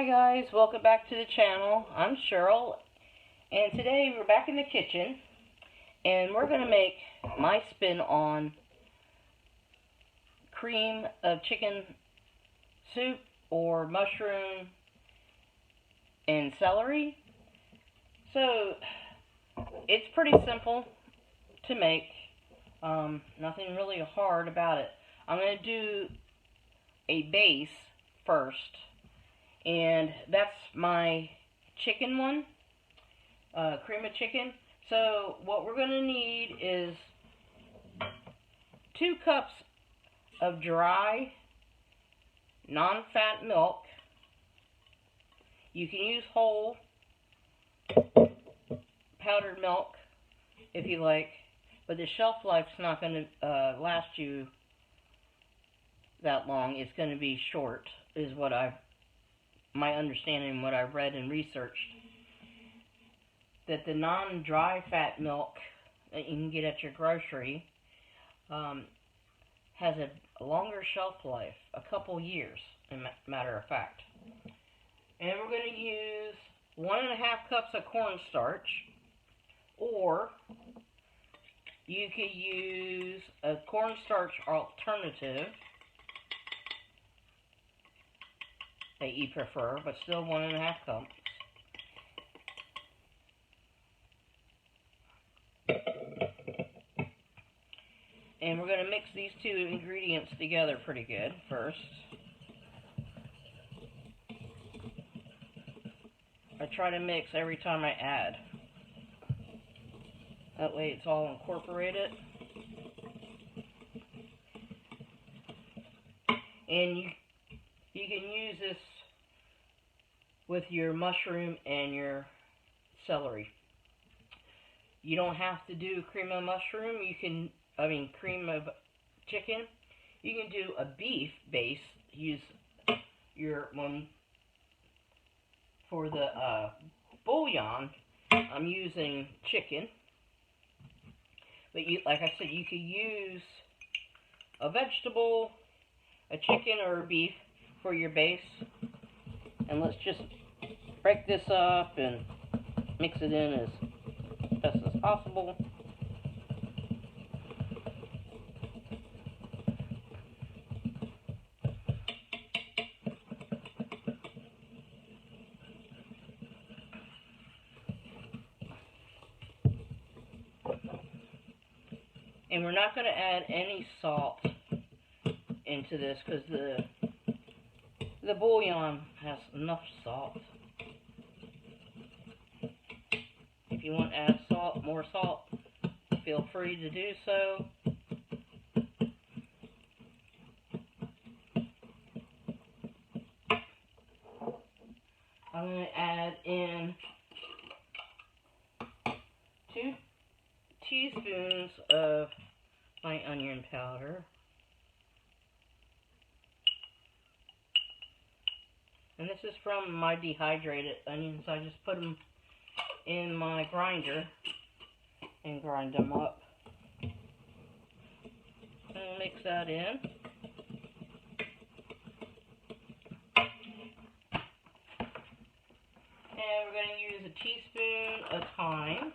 Hi guys, welcome back to the channel. I'm Cheryl, and today we're back in the kitchen, and we're going to make my spin on cream of chicken soup or mushroom and celery. So, it's pretty simple to make, nothing really hard about it. I'm going to do a base first. And that's my chicken one, cream of chicken. So what we're going to need is 2 cups of dry, non-fat milk. You can use whole powdered milk if you like, but the shelf life's not going to last you that long. It's going to be short, is what my understanding, what I've read and researched, that the non-dry fat milk that you can get at your grocery has a longer shelf life, a couple years, as a matter of fact. And we're going to use 1.5 cups of cornstarch, or you could use a cornstarch alternative that you prefer, but still 1.5 cups. And we're going to mix these 2 ingredients together pretty good first. I try to mix every time I add. That way it's all incorporated. And you can use this with your mushroom and your celery. You don't have to do cream of mushroom. Cream of chicken. You can do a beef base. Use your one for the bouillon. I'm using chicken. But like I said, you could use a vegetable, a chicken or a beef for your base. And let's just break this up and mix it in as best as possible. And we're not going to add any salt into this because the bouillon has enough salt. If you want to add more salt, feel free to do so. I'm going to add in 2 teaspoons of my onion powder. And this is from my dehydrated onions. I just put them in my grinder and grind them up. And mix that in. And we're going to use a teaspoon of thyme.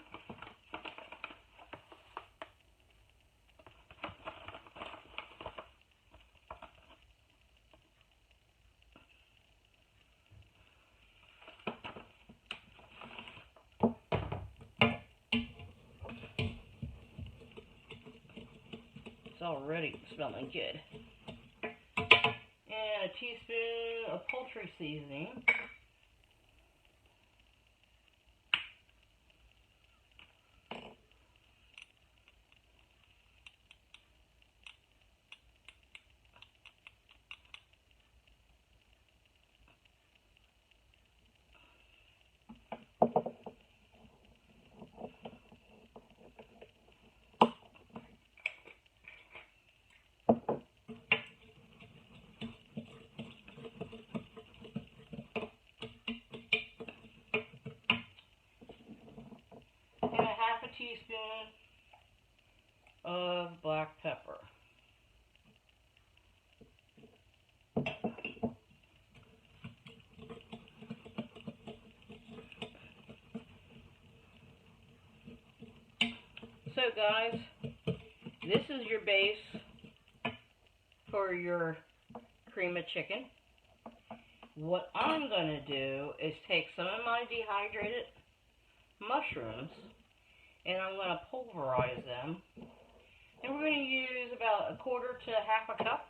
It's already smelling good. And a teaspoon of poultry seasoning. So guys, this is your base for your cream of chicken. What I'm going to do is take some of my dehydrated mushrooms and I'm going to pulverize them. And we're going to use about 1/4 to 1/2 cup.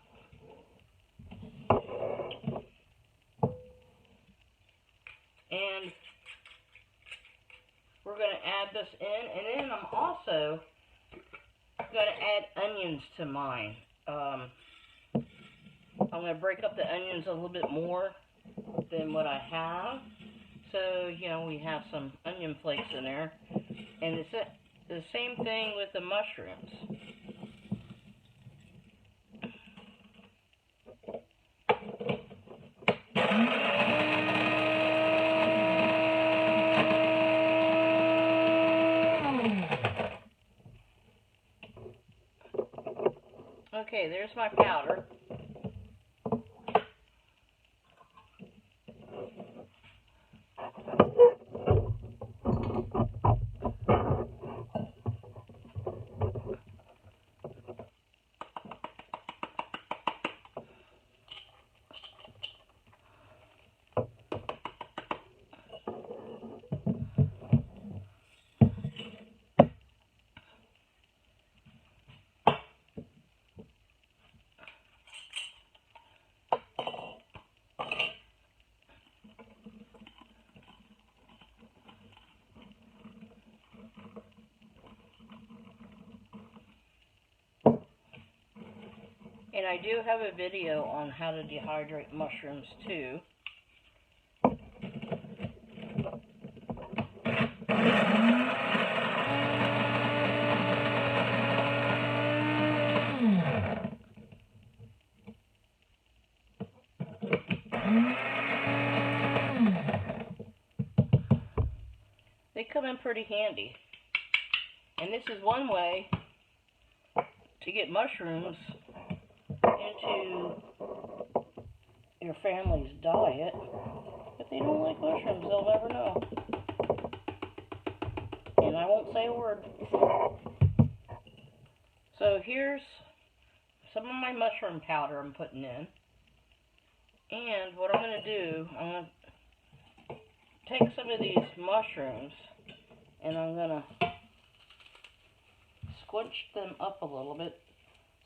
And we're going to add this in. And then I'm also going to add onions to mine. I'm going to break up the onions a little bit more than what I have. So, you know, we have some onion flakes in there. And it's the same thing with the mushrooms. Okay, there's my powder. And I do have a video on how to dehydrate mushrooms too. They come in pretty handy. And this is one way to get mushrooms into your family's diet. If they don't like mushrooms, they'll never know. And I won't say a word. So here's some of my mushroom powder I'm putting in. And what I'm going to do, I'm going to take some of these mushrooms and I'm going to squinch them up a little bit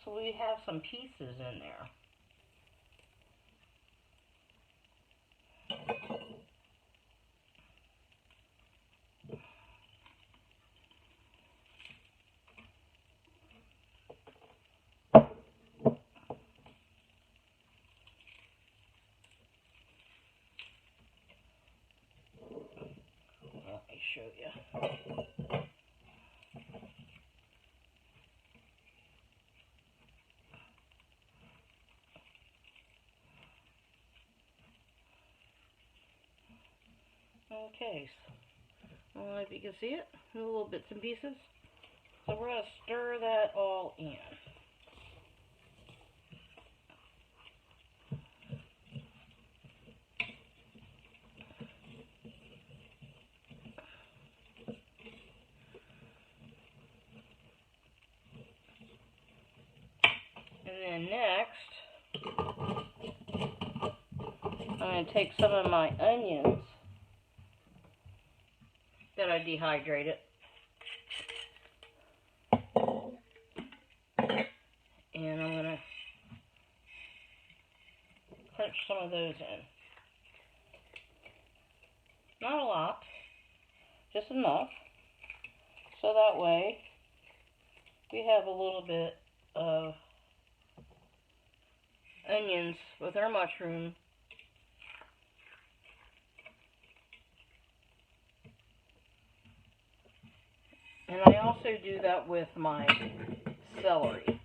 so we have some pieces in there. Let me show you. Okay, so I don't know if you can see it, little bits and pieces. So we're going to stir that all in. And then next, I'm going to take some of my onions that I dehydrated. And I'm going to crunch some of those in. Not a lot, just enough. So that way we have a little bit of onions with our mushroom. And I also do that with my celery.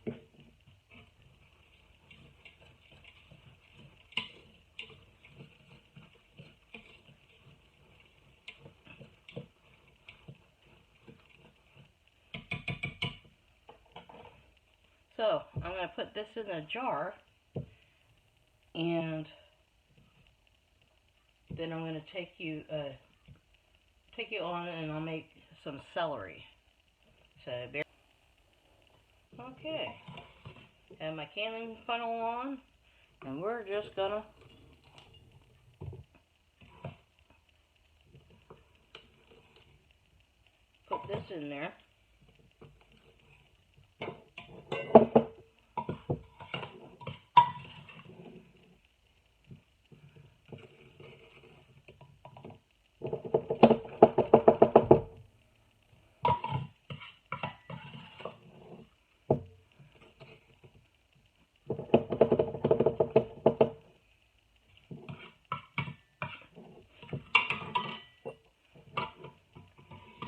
So I'm going to put this in a jar, and then I'm going to take you on and I'll make some celery. So Okay, have my canning funnel on, and we're just gonna put this in there.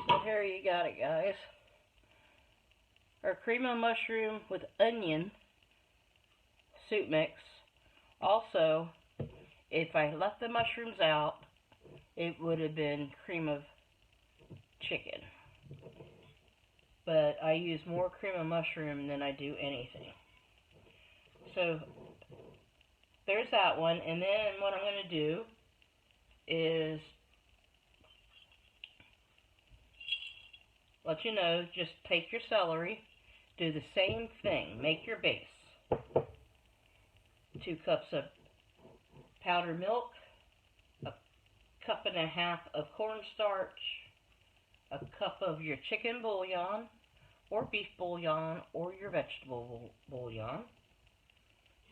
So here you got it, guys. Our cream of mushroom with onion soup mix. Also, if I left the mushrooms out, it would have been cream of chicken. But I use more cream of mushroom than I do anything. So there's that one. And then what I'm going to do is let you know, just take your celery, do the same thing, make your base. 2 cups of powdered milk, a cup and a half of cornstarch, a cup of your chicken bouillon, or beef bouillon, or your vegetable bouillon,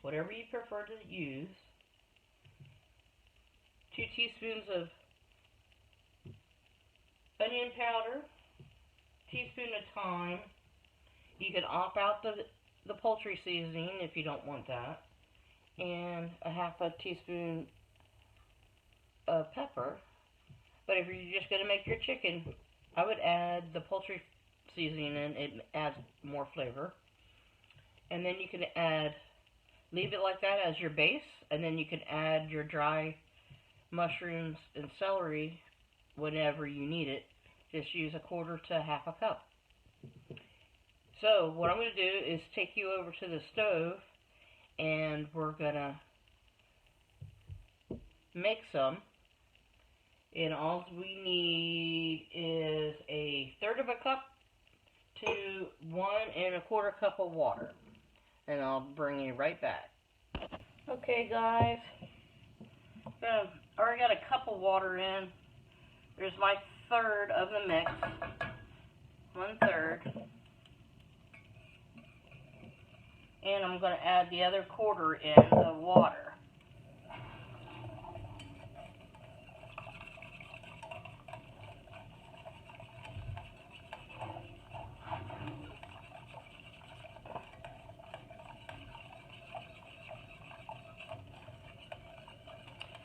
whatever you prefer to use, 2 teaspoons of onion powder, teaspoon of thyme. You can opt out the poultry seasoning if you don't want that, and a half a teaspoon of pepper. But if you're just going to make your chicken, I would add the poultry seasoning in. It adds more flavor. And then you can leave it like that as your base, and then you can add your dry mushrooms and celery whenever you need it. Just use a quarter to half a cup. So what I'm going to do is take you over to the stove, and we're going to make some. And all we need is a third of a cup to 1 1/4 cup of water. And I'll bring you right back. Okay, guys. I already got a cup of water in. There's my third of the mix. 1/3. And I'm going to add the other quarter in of water.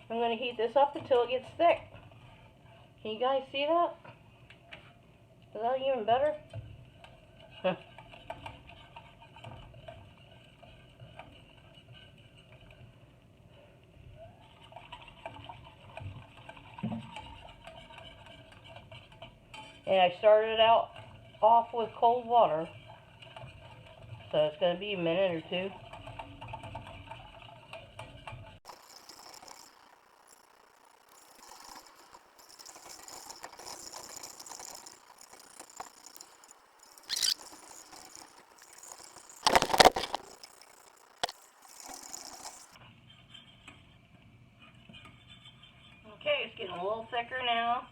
I'm going to heat this up until it gets thick. Can you guys see that? Is that even better? And I started out off with cold water, so it's going to be a minute or 2. Okay, it's getting a little thicker now.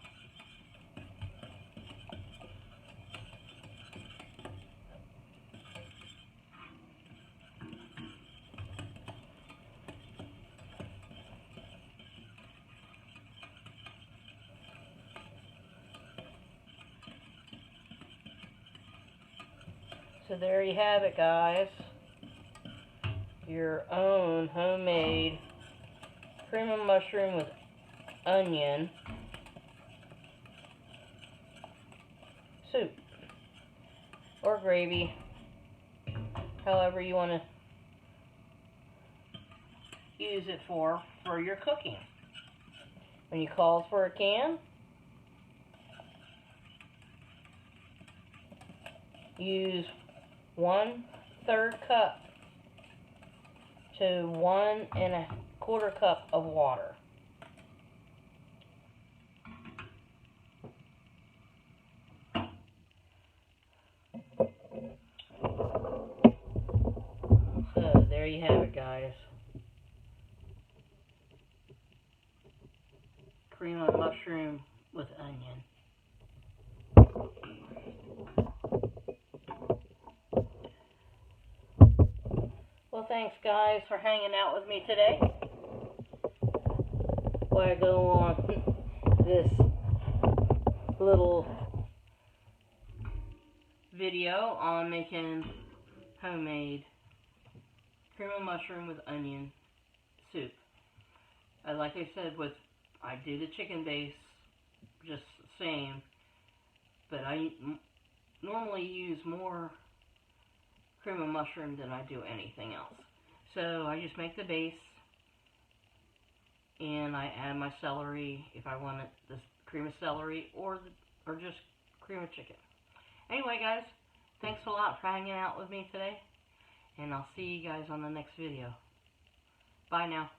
So there you have it, guys. Your own homemade cream of mushroom with onion soup or gravy, however you want to use it for your cooking. When you call for a can, use 1/3 cup to 1 1/4 cup of water. cream of mushroom with onion. Well, thanks guys for hanging out with me today. Before I go on this little video on making homemade cream of mushroom with onion soup. Like I said, I do the chicken base just the same, but I normally use more cream of mushroom than I do anything else. So I just make the base, and I add my celery if I want it, this cream of celery, or just cream of chicken. Anyway, guys, thanks a lot for hanging out with me today, and I'll see you guys on the next video. Bye now.